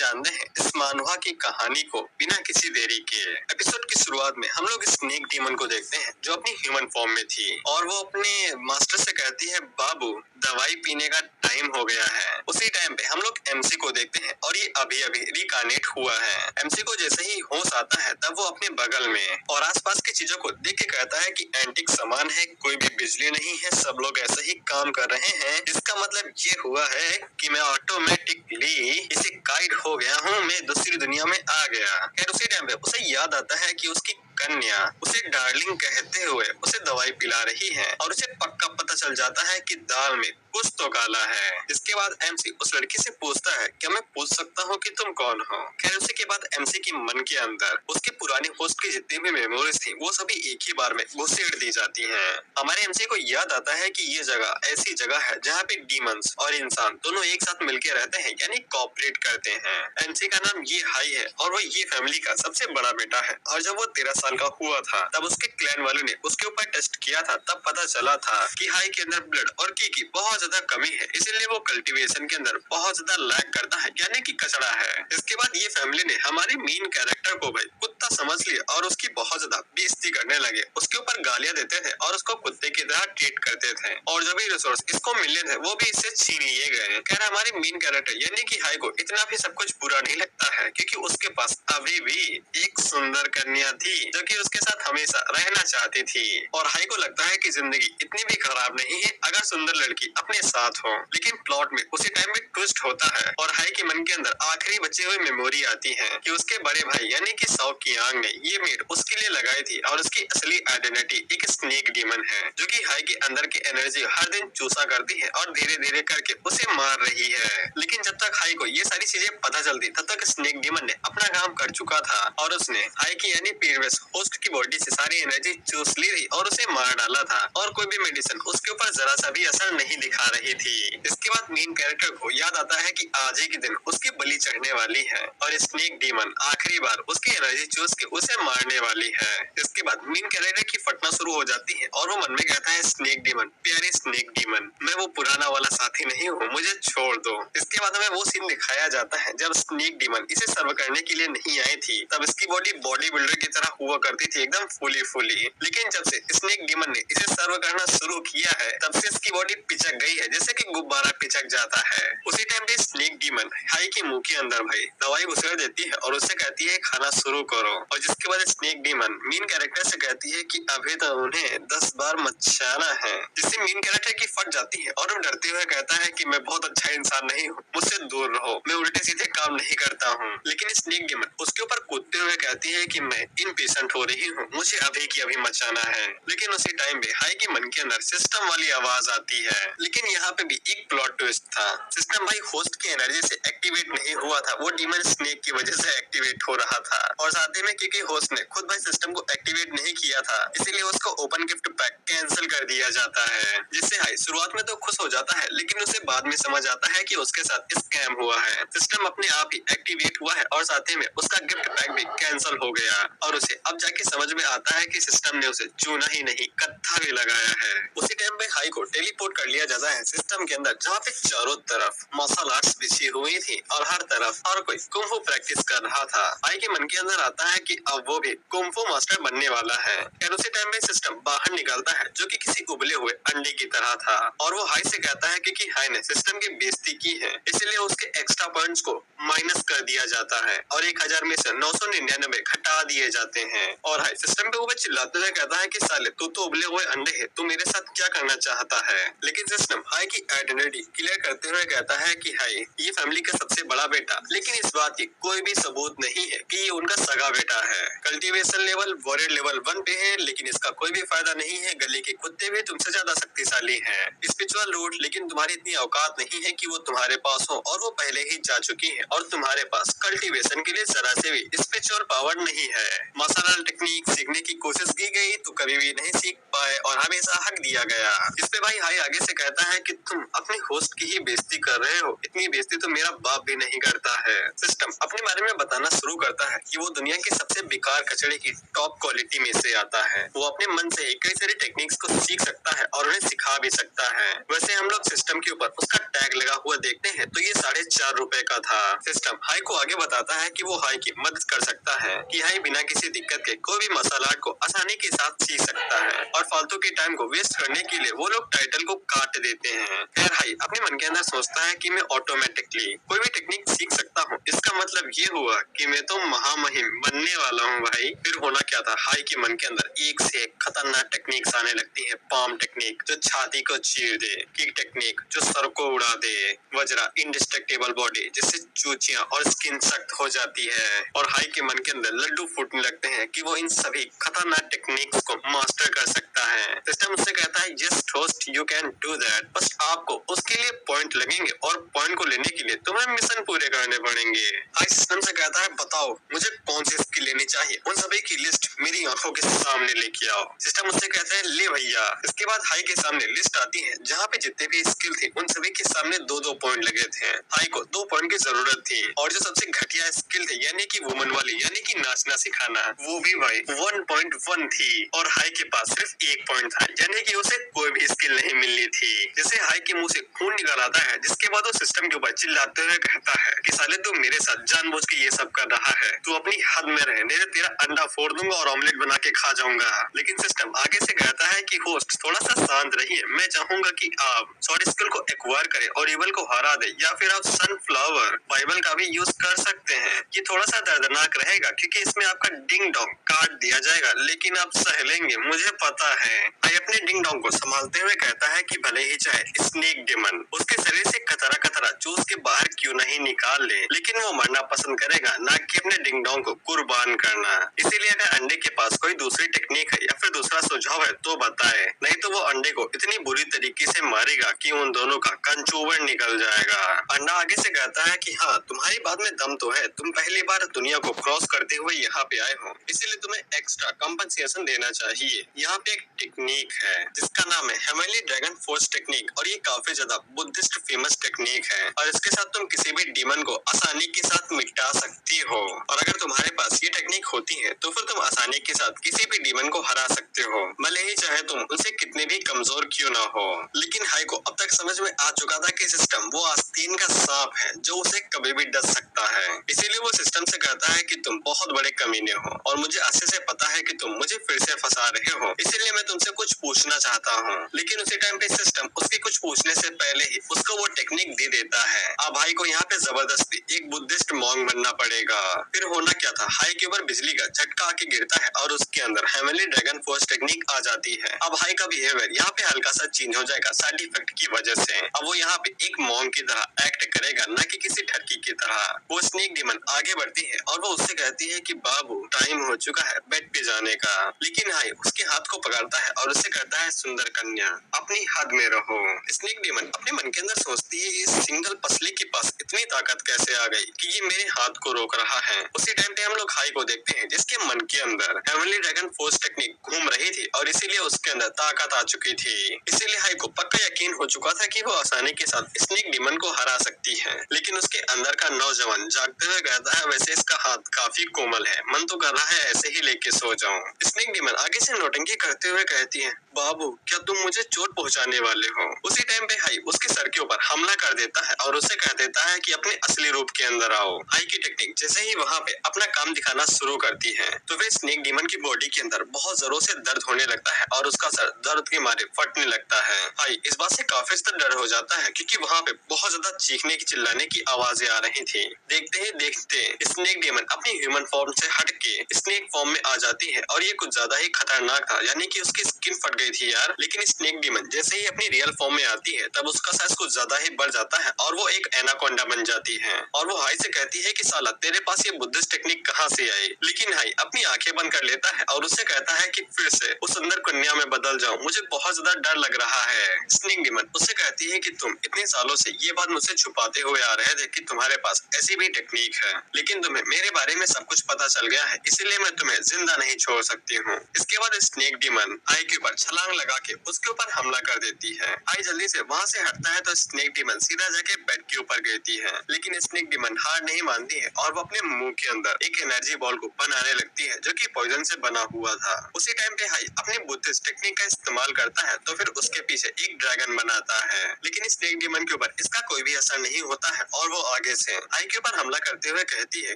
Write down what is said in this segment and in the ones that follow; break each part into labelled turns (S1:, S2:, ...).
S1: जानते हैं इस मानवा की कहानी को बिना किसी देरी के। एपिसोड की शुरुआत में हम लोग स्नेक डीमन को देखते हैं जो अपनी ह्यूमन फॉर्म में थी और वो अपने मास्टर से कहती है, बाबू दवाई पीने का टाइम हो गया है। उसी टाइम पे हम लोग एमसी को देखते हैं और ये अभी अभी रिकार्नेट हुआ है। एमसी को जैसे ही होश आता है तब वो अपने बगल में और आसपास की चीजों को देख के कहता है कि एंटीक सामान है, कोई भी बिजली नहीं है, सब लोग ऐसे ही काम कर रहे हैं। इसका मतलब ये हुआ है कि मैं ऑटोमेटिकली इसे गाइड हो गया हूँ, मैं दूसरी दुनिया में आ गया। खैर उसी टाइम पे उसे याद आता है कि उसकी कन्या उसे डार्लिंग कहते हुए उसे दवाई पिला रही है और उसे पक्का पता चल जाता है कि दाल में कुछ तो काला है। इसके बाद एमसी उस लड़की से पूछता है, क्या मैं पूछ सकता हूँ कि तुम कौन हो? खैर उसी के बाद एमसी के मन के अंदर उसके पुराने होस्ट की जितनी भी मेमोरीज थी वो सभी एक ही बार में घुसेड़ दी जाती हैं। हमारे एमसी को याद आता है कि ये जगह ऐसी जगह है जहाँ पे डीमंस और इंसान दोनों एक साथ मिलकर रहते हैं, यानी कोऑपरेट करते हैं। एमसी का नाम ये हाई है और वो ये फैमिली का सबसे बड़ा बेटा है और जब वो 13 साल का हुआ था तब उसके क्लैन वालों ने उसके ऊपर टेस्ट किया था। तब पता चला था कि हाई के अंदर ब्लड और की बहुत ज्यादा कमी है, इसीलिए वो कल्टीवेशन के अंदर बहुत ज्यादा लैग करता है, यानी कि कचड़ा है। इसके बाद ये फैमिली ने हमारे मेन कैरेक्टर को भाई कुत्ता समझ लिया और उसकी बहुत ज्यादा बेइज्जती करने लगे, उसके ऊपर गालियां देते थे और उसको कुत्ते की तरह ट्रीट करते थे और जो भी रिसोर्स इसको मिलने थे वो भी इससे छीन लिए गए। खैर हमारे मेन कैरेक्टर यानी कि हाई को इतना भी सब कुछ बुरा नहीं लगता है क्योंकि उसके पास अभी भी एक सुंदर कन्या थी जो कि उसके साथ हमेशा रहना चाहती थी और हाई को लगता है कि जिंदगी इतनी भी खराब नहीं है अगर सुंदर लड़की अपने साथ हो। लेकिन प्लॉट में उसी टाइम में ट्विस्ट होता है और हाई के मन के अंदर आखिरी बची हुई मेमोरी आती है कि उसके बड़े भाई यानी कि सौ की आंग ने ये मीट उसके लिए लगाई थी और उसकी असली आइडेंटिटी एक स्नेक डीमन है जो कि हाई के अंदर की एनर्जी हर दिन चूसा करती है और धीरे धीरे करके उसे मार रही है। लेकिन जब तक हाई को ये सारी चीजें पता चलती तब तक स्नेक डीमन ने अपना काम कर चुका था और उसने हाई की यानी प्रीवियस होस्ट की बॉडी से सारी एनर्जी चूस ली थी और उसे मार डाला था और कोई भी मेडिसिन उसके ऊपर जरा सा भी असर नहीं दिखा रही थी। इसके बाद मेन कैरेक्टर को याद आता है कि आज ही के दिन उसकी बलि चढ़ने वाली है और स्नेक डीमन आखिरी बार उसकी एनर्जी चूस के उसे मारने वाली है। इसके बाद मेन कैरेक्टर की फटना शुरू हो जाती है और वो मन में कहता है, स्नेक डीमन, प्यारे स्नेक डीमन, मैं वो पुराना वाला साथी नहीं हूँ, मुझे छोड़ दो। इसके बाद हमें वो सीन दिखाया जाता है जब स्नेक डीमन इसे सर्व करने के लिए नहीं आई थी तब इसकी बॉडी बॉडी बिल्डर की तरह हुआ करती थी, एकदम फुली फुली। लेकिन जब से स्नेक डीमन ने इसे सर्व करना शुरू किया है तब से इसकी बॉडी पिचक गई है जैसे कि गुब्बारा पिचक जाता है। उसी टाइम पे स्नेक डीमन हाई के मुंह के अंदर भाई दवाई घुसेड़ देती है और उससे कहती है खाना शुरू करो और जिसके बाद स्नेक डीमन मेन कैरेक्टर से कहती है कि अभी तो उन्हें 10 बार मचाना है, जिससे मेन कैरेक्टर की फट जाती है और वो डरते हुए कहता है कि मैं बहुत अच्छा इंसान नहीं हूँ, मुझसे दूर रहो, मैं उल्टे सीधे काम नहीं करता हूँ। लेकिन स्नेक डीमन उसके ऊपर कूदते हुए कहती है कि मैं इनपेशेंट हो रही हूँ, मुझे अभी की अभी मचाना है। लेकिन उसी टाइम पे हाई के मन के अंदर सिस्टम वाली आवाज आती है। लेकिन यहाँ पे भी एक प्लॉट ट्विस्ट था, सिस्टम भाई होस्ट की एनर्जी से एक्टिवेट नहीं हुआ था, वो डीमन स्नेक की वजह से एक्टिवेट हो रहा था और साथ ही में क्योंकि होस्ट ने खुद भाई सिस्टम को एक्टिवेट नहीं किया था इसीलिए उसको ओपन गिफ्ट पैक कैंसिल कर दिया जाता है, जिससे हाई शुरुआत में तो खुश हो जाता है लेकिन उसे बाद में समझ आता है कि उसके साथ स्कैम हुआ है। सिस्टम अपने आप ही एक्टिवेट हुआ है और साथ ही में उसका गिफ्ट पैक भी कैंसिल हो गया और उसे अब जाके समझ में आता है कि सिस्टम ने उसे चूना ही नहीं कत्था भी लगाया है। उसी टाइम पे हाई को टेलीपोर्ट कर लिया जाता है सिस्टम के अंदर जहाँ पे चारों तरफ मार्शल आर्ट्स बिछी हुई थी और हर तरफ हर कोई कुंफू प्रैक्टिस कर रहा था। हाई के मन के अंदर आता है कि अब वो भी कुंफू मास्टर बनने वाला है। और उसी टाइम पे सिस्टम बाहर निकलता है जो कि किसी उबले हुए अंडे की तरह था और वो हाई से कहता है कि हाई ने सिस्टम की बेइज्जती की है इसलिए उसके एक्स्ट्रा पॉइंट्स को माइनस कर दिया जाता है और 1000 में से 999 घटा दिए जाते हैं। और हाई सिस्टम पे ऊपर चिल्लाते हुए कहता है कि साले तू तो उबले हुए अंडे है, तू मेरे साथ क्या करना चाहता है। लेकिन सिस्टम हाई की आइडेंटिटी क्लियर करते हुए कहता है कि हाई ये फैमिली का सबसे बड़ा बेटा, लेकिन इस बात की कोई भी सबूत नहीं है कि ये उनका सगा बेटा है। कल्टीवेशन लेवल वॉरियर लेवल 1 पे है लेकिन इसका कोई भी फायदा नहीं है, गली के कुत्ते भी तुमसे ज्यादा शक्तिशाली हैं। स्पिरिचुअल रूट लेकिन तुम्हारी इतनी औकात नहीं है कि वो तुम्हारे पास हो और वो पहले ही जा चुकी है और तुम्हारे पास कल्टीवेशन के लिए जरा से भी स्पिरिचुअल पावर नहीं है। मसाला टेक्निक सीखने की कोशिश की गई तो कभी भी नहीं सीख पाए और हमेशा हक दिया गया। इस पे भाई हाई आगे से कहता है कि तुम अपने होस्ट की ही बेइज्जती कर रहे हो, इतनी बेइज्जती तो मेरा बाप भी नहीं करता है। सिस्टम अपने बारे में बताना शुरू करता है कि वो दुनिया के सबसे बेकार कचड़े की टॉप क्वालिटी में से आता है। वो अपने मन से ही कई सारी टेक्निक्स को सीख सकता है और उन्हें सिखा भी सकता है। वैसे हम लोग सिस्टम के ऊपर उसका टैग लगा हुआ देखते हैं तो ये ₹4.5 का था। सिस्टम हाई को आगे बताता है कि वो हाई की मदद कर सकता है कि हाई बिना किसी दिक्कत के कोई भी मसाला आर्ट को आसानी के साथ सीख सकता है और फालतू के टाइम को वेस्ट करने के लिए वो लोग टाइटल को काट देते हैं। खैर हाई अपने मन के अंदर सोचता है कि मैं ऑटोमेटिकली कोई भी टेक्निक सीख सकता हूँ। इसका मतलब ये हुआ कि मैं तो महामहिम बनने वाला हूँ भाई। फिर होना क्या था, हाई के मन के अंदर एक से एक खतरनाक टेक्निक्स आने लगती है। पाम टेक्निक जो छाती को चीर दे, किक टेक्निक जो सर को उड़ा दे, वज्रा इंडिस्ट्रक्टेबल बॉडी जिससे चूचियां और स्किन सख्त हो जाती है। और हाई के मन के अंदर लड्डू फूटने लगते हैं कि वो इन सभी खतरनाक टेक्निक्स को मास्टर कर सकता है। सिस्टम उससे कहता है yes host you can do that, बस आपको उसके लिए पॉइंट लगेंगे और पॉइंट को लेने के लिए तुम्हें मिशन पूरे करने पड़ेंगे। हाई सिस्टम से कहता है बताओ मुझे कौन सी स्किल लेनी चाहिए, उन सभी की लिस्ट मेरी आंखों के सामने लेके आओ। सिस्टम उससे कहता है ले भैया। इसके बाद हाई के सामने लिस्ट आती है जहाँ पे जितने भी स्किल थे उन सभी के सामने 2-2 पॉइंट लगे थे। हाई को 2 पॉइंट की जरूरत थी और जो सबसे घटिया स्किल थे यानी कि वुमन वाली यानी कि नाचना सिखाना, वो भी भाई 1.1 थी और हाई के पास सिर्फ 1 पॉइंट था यानी कि उसे कोई भी स्किल नहीं मिलनी थी। जैसे हाई के मुंह से खून निकल आता है जिसके बाद वो सिस्टम के ऊपर चिल्लाते हुए कहता है कि साले तू मेरे साथ जानबूझ के ये सब कर रहा है, तू अपनी हद में रहे नहीं तो तेरा अंडा फोड़ दूंगा और ऑमलेट बना के खा जाऊंगा। लेकिन सिस्टम आगे से कहता है कि होस्ट थोड़ा सा शांत रहिए, मैं चाहूंगा कि आप शॉर्ट स्किल को एक्वायर करें और इवल को हरा दे या फिर आप सनफ्लावर बाइबल का भी यूज कर सकते हैं। ये थोड़ा सा दर्दनाक रहेगा क्योंकि इसमें आपका डिंग डोंग काट दिया जाएगा लेकिन आप सह लेंगे मुझे पता है। भाई अपने डिंग डोंग को संभालते हुए कहता है कि भले ही चाहे स्नेक डेमन उसके शरीर से कतरा कतरा चूस के बाहर क्यों नहीं निकाल ले, लेकिन वो मरना पसंद करेगा ना कि अपने डिंग डोंग को कुर्बान करना। इसीलिए अगर अंडे के पास कोई दूसरी टेक्निक है या फिर दूसरा सुझाव है तो बताए, नहीं तो वो अंडे को इतनी बुरी तरीके से मारेगा कि उन दोनों का कंचूवर निकल जाएगा। अंडा आगे से कहता है कि हाँ तुम्हारी बात में दम तो है, तुम पहली बार दुनिया को क्रॉस करते हुए यहाँ पे आए हो इसीलिए तुम्हें एक्स्ट्रा कंपनसेशन देना चाहिए। यहाँ पे एक टेक्निक है जिसका नाम है हेवनली ड्रैगन फोर्स टेक्निक और ये काफी ज्यादा बुद्धिस्ट फेमस टेक्निक है और इसके साथ तुम किसी भी डीमन को आसानी के साथ मिटा सकती हो और अगर तुम्हारे पास ये टेक्निक होती है तो फिर तुम आसानी के साथ किसी भी डीमन को हरा सकते हो, भले ही चाहे तुम उनसे कितने भी कमजोर क्यों ना हो। लेकिन हाई को अब तक समझ में आ चुका था कि सिस्टम वो आस्तीन का सांप है जो उसे कभी भी डस सकता है। इसीलिए वो सिस्टम से कहता है कि तुम बहुत बड़े कमीने हो और मुझे अच्छे से पता है कि तुम मुझे फिर से फंसा रहे हो, इसीलिए मैं तुमसे कुछ पूछना चाहता हूँ। लेकिन उसी टाइम पे सिस्टम उसके कुछ पूछने से पहले ही उसको वो टेक्निक दे देता है। अब हाई को यहाँ पे जबरदस्ती एक बुद्धिस्ट मॉन्क बनना पड़ेगा। फिर होना क्या था, हाई के ऊपर बिजली का झटका आके गिरता है और उसके अंदर हेवनली ड्रैगन फोर्स टेक्निक आ जाती है। अब हाई का बिहेवियर यहाँ पे हल्का सा चेंज हो जाएगा साइड इफेक्ट की वजह से। अब वो यहाँ पे एक मॉन्क की तरह एक्ट करेगा न कि किसी ठरकी की तरह। वो स्नेक डीमन आगे बढ़ती है और वो उससे कहती है कि बाबू टाइम हो चुका है बेड पे जाने का। लेकिन हाई उसके हाथ को पकड़ता है और उससे कहता है सुंदर कन्या अपनी हद में रहो। स्नेक डीमन अपने मन के अंदर सोचती है इस सिंगल पसली के पास इतनी ताकत कैसे आ गई कि ये मेरे हाथ को रोक रहा है। उसी टाइम पे हम लोग हाई को देखते हैं जिसके मन के अंदर हेवनली ड्रैगन फोर्स टेक्निक घूम रही थी और इसीलिए उसके अंदर ताकत आ चुकी थी। इसीलिए हाई को पक्का यकीन हो चुका था कि वो आसानी के साथ स्नेक डीमन को हरा सकती है। लेकिन उसके अंदर का नौजवान जागते हुए कहता है वैसे इसका हाथ काफी कोमल है, मन तो कर रहा है ऐसे ही लेके सो जाऊं। स्नेक डीमन आगे से नौटंकी करते हुए कहती है बाबू क्या तुम मुझे चोट पहुंचाने वाले हो। उसी टाइम पे हाई उसके सर के ऊपर हमला कर देता है और उसे कह देता है कि अपने असली रूप के अंदर आओ। हाई की टेक्निक जैसे ही वहाँ पे अपना काम दिखाना शुरू करती है तो वे स्नेक डीमन की बॉडी के अंदर बहुत जोरों से दर्द होने लगता है और उसका सर दर्द के मारे फटने लगता है। हाई इस बात से काफी ज्यादा डर हो जाता है क्योंकि वहाँ पे बहुत ज्यादा चीखने की चिल्लाने की आवाजें आ रही थी। देखते ही देखते स्नेक डीमन अपनी ह्यूमन फॉर्म से हट के स्नेक फॉर्म में आ जाती है और ये कुछ ज्यादा ही खतरनाक था यानी कि उसकी स्किन फट गई थी यार। लेकिन स्नेक डीमन जैसे ही अपनी रियल फॉर्म में आती है तब उसका साइज कुछ ज्यादा ही बढ़ जाता है और वो एक एनाकोंडा बन जाती है और वो हाई से कहती है कि साला तेरे पास ये बुद्धिस्ट टेक्निक कहाँ से आई। लेकिन हाई अपनी आंखें बंद कर लेता है और उससे कहता है कि फिर से उस सुंदर कन्या में बदल जाऊं, मुझे बहुत ज्यादा डर लग रहा है। स्नेक डीमन उससे कहती है कि तुम इतने सालों से ये बात मुझसे छुपाते हुए आ रहे थे कि तुम्हारे पास ऐसी भी टेक्निक है, लेकिन तुम्हें मेरे बारे में सब कुछ पता चल गया है इसीलिए मैं तुम्हें जिंदा नहीं छोड़ सकती हूँ। इसके बाद स्नेक डीमन आई के ऊपर छलांग लगा के उसके ऊपर हमला कर देती है। आई जल्दी से वहाँ से हटता है तो स्नेक डीमन सीधा जाके बेड के ऊपर गिरती है, लेकिन स्नेक डीमन हार नहीं मानती है और वो अपने मुंह के अंदर एक एनर्जी बॉल को बनाने लगती है जो कि पॉइजन से बना हुआ था। उसी टाइम पे हाई अपनी बुद्धिस्ट टेक्निक का इस्तेमाल करता है तो फिर उसके पीछे एक ड्रैगन बनाता है, लेकिन स्नेक डीमन के ऊपर इसका कोई भी असर नहीं होता है और वो आगे से हाई के ऊपर हमला करते हुए कहती है,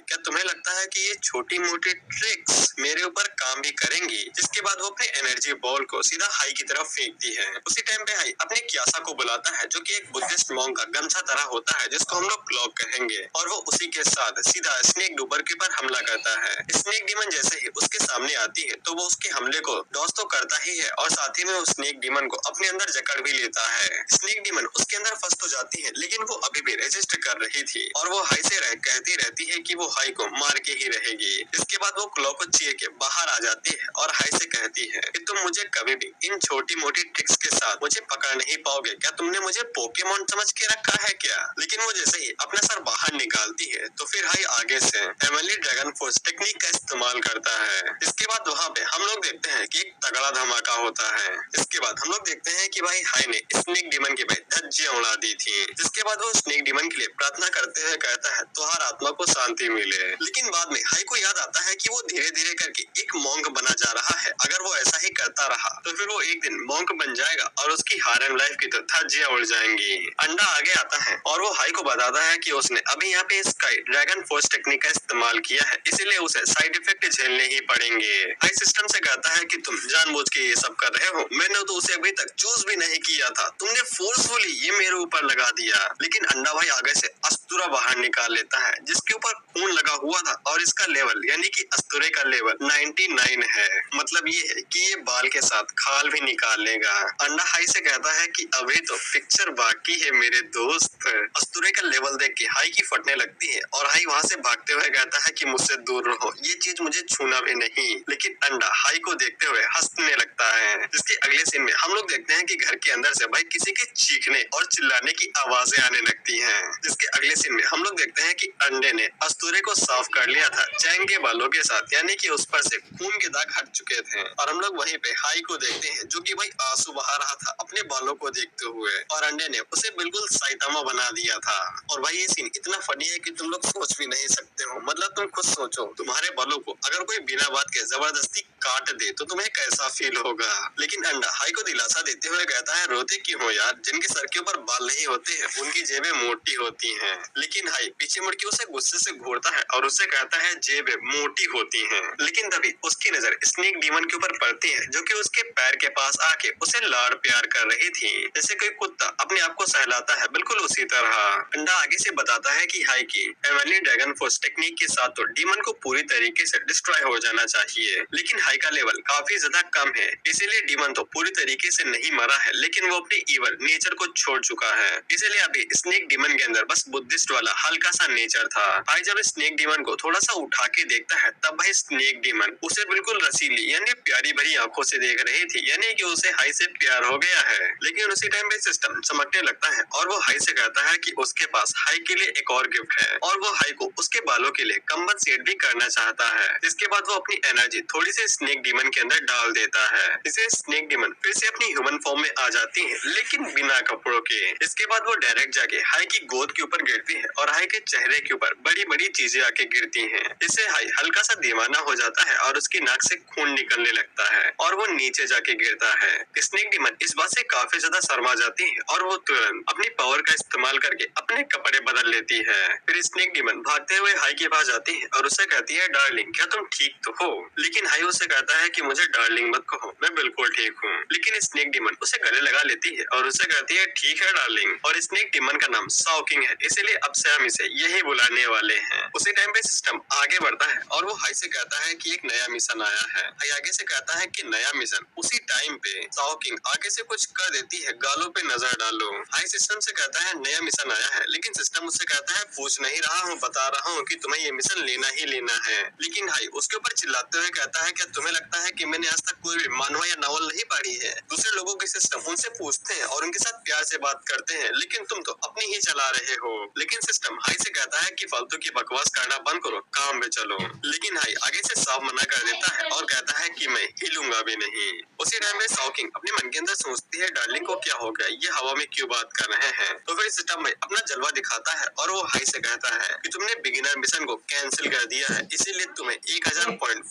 S1: क्या तुम्हें लगता है कि ये छोटी मोटी ट्रिक्स मेरे ऊपर काम भी करेंगी? जिसके बाद वो अपने एनर्जी बॉल को सीधा हाई की तरफ फेंकती है। उसी टाइम पे हाई अपने क्यासा को बुलाता है जो कि एक बुद्धिस्ट मॉन्क का गमछा तरह होता है जिसको हम लोग क्लॉक कहेंगे, और वो उसी के साथ सीधा स्नेक डूबर के ऊपर हमला करता है। स्नेक डीमन जैसे ही उसके सामने आती है तो वो उसके हमले को डॉज तो करता ही है और साथ ही में उस स्नेक डीमन को अपने अंदर जकड़ भी लेता है। स्नेक डीमन उसके अंदर फंस तो जाती है लेकिन वो अभी भी रेजिस्ट कर रही थी और वो हाई से कहती रहती है कि वो हाई को मार के ही रहेगी। इसके बाद वो क्लॉ को चीर के बाहर आ जाती है और हाई से कहती है कि तुम मुझे कभी भी इन छोटी मोटी ट्रिक्स के साथ मुझे पकड़ नहीं पाओगे। क्या तुमने मुझे पोकेमॉन समझ के रखा है क्या? लेकिन वो जैसे ही अपना सर बाहर निकालती है तो फिर हाई आगे से हेवनली ड्रैगन फोर्स टेक्निक का इस्तेमाल करता है। इसके बाद वहाँ पे हम लोग देखते हैं कि एक तगड़ा धमाका होता है। इसके बाद हम लोग देखते हैं कि भाई हाई ने स्नेक डीमन की भाई धज्जियां उड़ा दी थी। जिसके बाद वो स्नेक डीमन के लिए प्रार्थना करते हुए कहता है तुम्हार आत्मा को शांति मिले। लेकिन बाद में हाई को याद आता है कि वो धीरे धीरे करके एक मॉन्क बना जा रहा है, अगर वो ऐसा ही करता रहा तो फिर वो एक दिन मॉन्क बन जाएगा और उसकी हारम लाइफ की तो धज्जियां उड़ जाएंगी। अंडा आगे आता है और वो हाई को बताता है कि उसने अभी यहाँ पे स्काई ड्रैगन फोर्स टेक्निक का इस्तेमाल किया है, इसीलिए उसे साइड इफेक्ट झेलने ही पड़ेंगे। हाई सिस्टम से कहता है कि तुम जानबूझ के ये सब कर रहे हो, मैंने तो उसे अभी तक चूज भी नहीं किया था, तुमने फोर्सफुली ये मेरे ऊपर लगा दिया। लेकिन अंडा भाई आगे से अस्तुरा बाहर निकाल लेता है जिसके ऊपर खून लगा हुआ था और इसका लेवल यानी कि अस्तुरे का लेवल 99 है। मतलब ये है कि ये बाल के साथ खाल भी निकाल लेगा। अंडा हाई से कहता है कि अभी तो पिक्चर बाकी है मेरे दोस्त। अस्तुरे का लेवल देख के हाई की फटने लगती है और हाई वहाँ से भागते हुए कहता है कि मुझसे दूर रहो, ये चीज मुझे छूना भी नहीं। लेकिन अंडा हाई को देखते हुए हंसने लगता है। जिसके अगले सीन में हम लोग देखते हैं कि घर के अंदर से भाई किसी के चीखने और चिल्लाने की आवाजें आने लगती हैं। जिसके अगले सीन में हम लोग देखते हैं कि अंडे ने अस्तूरे को साफ कर लिया था चैंग के बालों के साथ, यानी कि उस पर से खून के दाग हट चुके थे। और हम लोग वहीं पे हाई को देखते हैं जो कि भाई आंसू बहा रहा था अपने बालों को देखते हुए, और अंडे ने उसे बिल्कुल साइतामा बना दिया था। और भाई ये सीन इतना फनी है कि तुम लोग सोच भी नहीं सकते हो। मतलब तुम खुद सोचो, तुम्हारे बालों को अगर कोई बिना बात के जबरदस्ती काट दे तो तुम्हें कैसा फील होगा। लेकिन अंडा हाई को दिलासा देते हुए कहता है, रोते क्यों हो यार, जिनके सर के ऊपर बाल नहीं होते हैं उनकी जेबें मोटी होती हैं। लेकिन हाई पीछे मुड़ के उसे गुस्से से घूरता है और उसे कहता है जेबें मोटी होती हैं। लेकिन तभी उसकी नजर स्नेक डीमन के ऊपर पड़ती है जो कि उसके पैर के पास आके उसे लाड़ प्यार कर रही थी, जैसे कोई कुत्ता अपने आप को सहलाता है, बिल्कुल उसी तरह। अंडा आगे से बताता है कि हाई की हेवनली ड्रैगन फोर्स टेक्निक के साथ तो डीमन को पूरी तरीके से डिस्ट्रॉय हो जाना चाहिए, लेकिन हाई का लेवल काफी ज्यादा कम है, इसीलिए डीमन तो पूरी तरीके से नहीं मरा है लेकिन वो अपने इवल नेचर को छोड़ चुका है। इसीलिए अभी स्नेक डीमन के अंदर बस बुद्धिस्ट वाला हल्का सा नेचर था। भाई जब स्नेक डीमन को थोड़ा सा उठा के देखता है तब भाई स्नेक डीमन उसे बिल्कुल रसीली यानी प्यारी भरी आंखों से देख रही थी, यानी कि उसे हाई से प्यार हो गया है। लेकिन उसी टाइम पे सिस्टम चमकने लगता है और वो हाई से कहता है कि उसके पास हाई के लिए एक और गिफ्ट है और वो हाई को उसके बालों के लिए कंपनसेट भी करना चाहता है। इसके बाद वो अपनी एनर्जी थोड़ी सी स्नेक डीमन के अंदर डाल देता है। इसे स्नेक डीमन फिर से अपनी ह्यूमन फॉर्म में आ जाती है लेकिन बिना कपड़ों के। इसके बाद वो डायरेक्ट जाके हाई की गोद के ऊपर गिरती है और हाई के चेहरे के ऊपर बड़ी बड़ी चीजें आके गिरती हैं। इससे हाई हल्का सा दीवाना हो जाता है और उसकी नाक से खून निकलने लगता है और वो नीचे जाके गिरता है। स्नेक डीमन इस बात से काफी ज्यादा शर्मा जाती है और वो तुरंत अपनी पावर का इस्तेमाल करके अपने कपड़े बदल लेती है। फिर स्नेक डीमन भागते हुए हाई के पास जाती है और उसे कहती है, डार्लिंग क्या तुम ठीक तो हो? लेकिन हाई उसे कहता है कि मुझे डार्लिंग मत कहो, मैं बिल्कुल ठीक हूँ। लेकिन स्नेक डीमन उसे गले लगा लेती है और उसे कहती है, ठीक है डार्लिंग। और स्नेक डीमन का नाम शॉकिंग है, इसीलिए अब से हम इसे यही बुलाने वाले हैं। उसी टाइम पे सिस्टम आगे बढ़ता है और वो हाई से कहता है कि एक नया मिशन आया है। हाई आगे से कहता है कि नया मिशन। उसी टाइम पे शॉकिंग आगे से कुछ कर देती है, गालों पे नजर डालो। हाई सिस्टम से कहता है नया मिशन आया है, लेकिन सिस्टम उससे कहता है पूछ नहीं रहा हूँ, बता रहा हूँ कि तुम्हें ये मिशन लेना ही लेना है। लेकिन हाई उसके ऊपर चिल्लाते हुए कहता है, क्या तुम्हें लगता है कि मैंने आज तक कोई भी मानवा या नॉवल नहीं पढ़ी है? दूसरे लोगों के सिस्टम उनसे पूछते हैं और उनके साथ प्यार से बात करते हैं, लेकिन तुम तो अपनी ही चला रहे हो। लेकिन सिस्टम हाई से कहता है कि फालतू की बकवास करना बंद करो, काम पे चलो। लेकिन हाई आगे से साफ मना कर देता है और कहता है कि मैं हिलूंगा भी नहीं। उसी टाइम में शॉकिंग अपने मन के अंदर सोचती है डार्लिंग को क्या हो गया, ये हवा में क्यों बात कर रहे हैं। तो फिर सिस्टम में अपना जलवा दिखाता है और वो हाई से कहता है कि तुमने बिगिनर मिशन को कैंसिल कर दिया है, इसीलिए तुम्हें 1000 पॉइंट